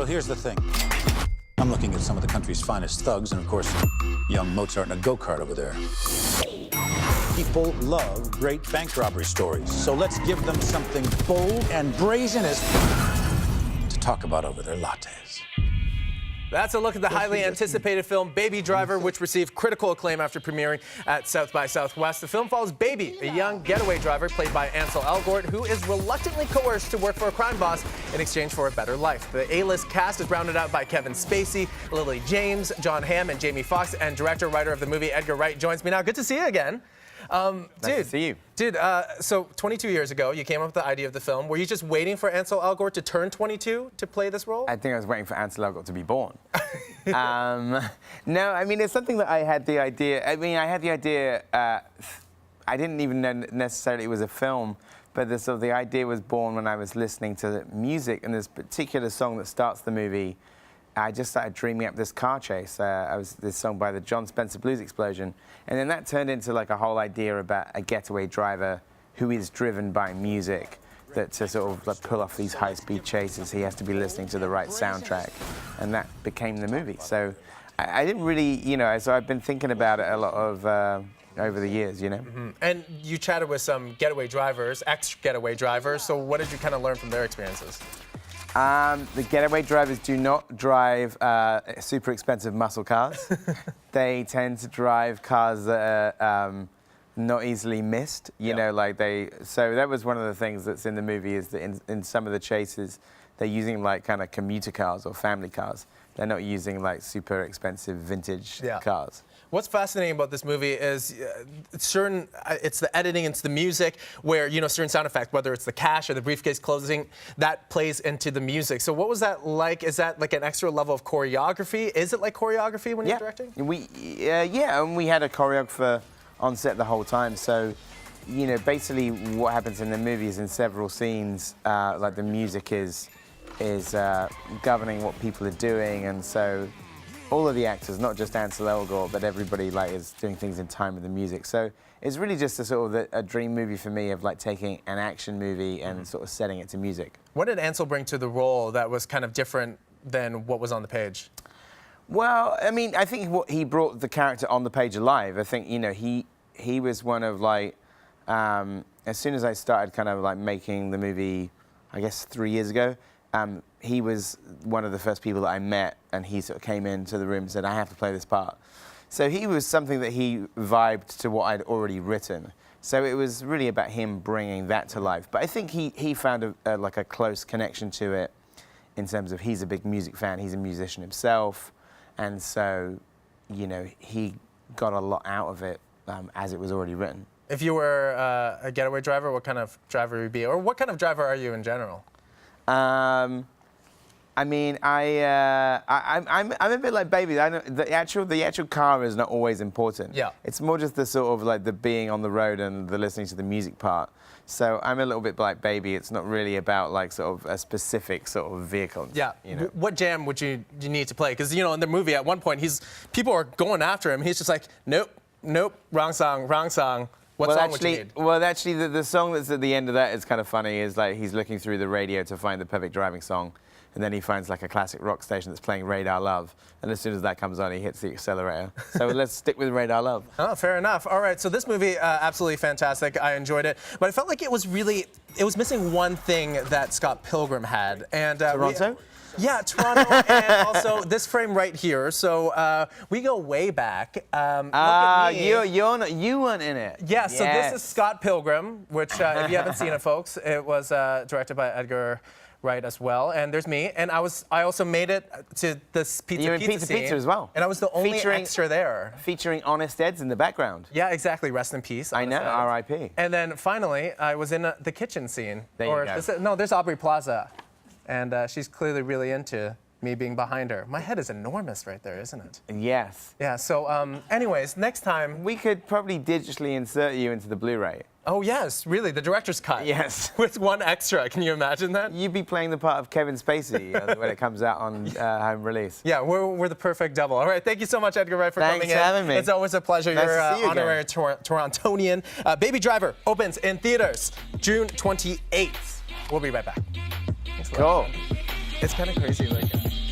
So here's the thing. I'm looking at some of the country's finest thugs, and of course, young Mozart in a go-kart over there. People love great bank robbery stories, so let's give them something bold and brazen as to talk about over their lattes. That's a look at the highly anticipated film Baby Driver, which received critical acclaim after premiering at South by Southwest. The film follows Baby, a young getaway driver played by Ansel Elgort, who is reluctantly coerced to work for a crime boss in exchange for a better life. The A-list cast is rounded out by Kevin Spacey, Lily James, John Hamm, and Jamie Foxx, and director-writer of the movie Edgar Wright joins me now. Good to see you again. Nice to see you. Dude, so 22 years ago, you came up with the idea of the film. Were you just waiting for Ansel Elgort to turn 22 to play this role? I think I was waiting for Ansel Elgort to be born. No, I mean, it's something that I had the idea. I didn't even know necessarily it was a film, but the idea was born when I was listening to the music, and this particular song that starts the movie. I just started dreaming up this car chase. This song by the John Spencer Blues Explosion. And then that turned into like a whole idea about a getaway driver who is driven by music, that to sort of like pull off these high-speed chases, he has to be listening to the right soundtrack. And that became the movie. So I didn't really, so I've been thinking about it a lot of over the years, Mm-hmm. And you chatted with some getaway drivers, ex-getaway drivers. So what did you kind of learn from their experiences? The getaway drivers do not drive super expensive muscle cars. They tend to drive cars that are not easily missed. So that was one of the things that's in the movie, is that in some of the chases, they're using like kind of commuter cars or family cars. They're not using like super expensive vintage cars. What's fascinating about this movie is it's the editing, it's the music, where, certain sound effects, whether it's the cash or the briefcase closing, that plays into the music. So what was that like? Is that like an extra level of choreography? Is it like choreography when you're directing? And we had a choreographer on set the whole time. So, basically what happens in the movie is in several scenes, like the music is governing what people are doing, and so all of the actors, not just Ansel Elgort, but everybody is doing things in time with the music. So it's really just a dream movie for me of like taking an action movie and sort of setting it to music. What did Ansel bring to the role that was kind of different than what was on the page? Well, I mean, I think he brought the character on the page alive. I think, he was one of as soon as I started kind of making the movie, I guess 3 years ago, he was one of the first people that I met, and he sort of came into the room and said, I have to play this part. So he was something that he vibed to what I'd already written. So it was really about him bringing that to life. But I think he found a close connection to it in terms of he's a big music fan, he's a musician himself, and so, he got a lot out of it as it was already written. If you were a getaway driver, what kind of driver would you be? Or what kind of driver are you in general? I mean, I'm a bit like Baby. I know the actual car is not always important. Yeah. It's more just the sort of the being on the road and the listening to the music part. So I'm a little bit like Baby. It's not really about sort of a specific sort of vehicle. Yeah. What jam would you need to play? Because in the movie at one point people are going after him. He's just like, nope, wrong song, wrong song. What song would you need? Well, actually, the song that's at the end of that is kind of funny. Is he's looking through the radio to find the perfect driving song, and then he finds a classic rock station that's playing Radar Love, and as soon as that comes on, he hits the accelerator. So let's stick with Radar Love. Oh, fair enough. All right, so this movie, absolutely fantastic. I enjoyed it, but I felt like it was missing one thing that Scott Pilgrim had. And Toronto? Yeah, Toronto, and also this frame right here. So we go way back. Look at me. You weren't in it. Yeah, so this is Scott Pilgrim, which if you haven't seen it, folks, it was directed by Edgar Wright as well. And there's me, and I also made it to this pizza scene as well. And I was the only extra there. Featuring Honest Ed's in the background. Yeah, exactly. Rest in peace. I know, R.I.P. And then finally, I was in the kitchen scene. There you go. There's Aubrey Plaza. And she's clearly really into me being behind her. My head is enormous right there, isn't it? Yes. Yeah, so anyways, next time... We could probably digitally insert you into the Blu-ray. Oh, yes, really, the director's cut. Yes. With one extra, can you imagine that? You'd be playing the part of Kevin Spacey when it comes out on home release. Yeah, we're the perfect double. All right, thank you so much, Edgar Wright, for coming in. Thanks for having me. It's always a pleasure. Nice You're to see you honorary Torontonian. Baby Driver opens in theaters June 28th. We'll be right back. Thanks a lot. Cool. It's kind of crazy, like.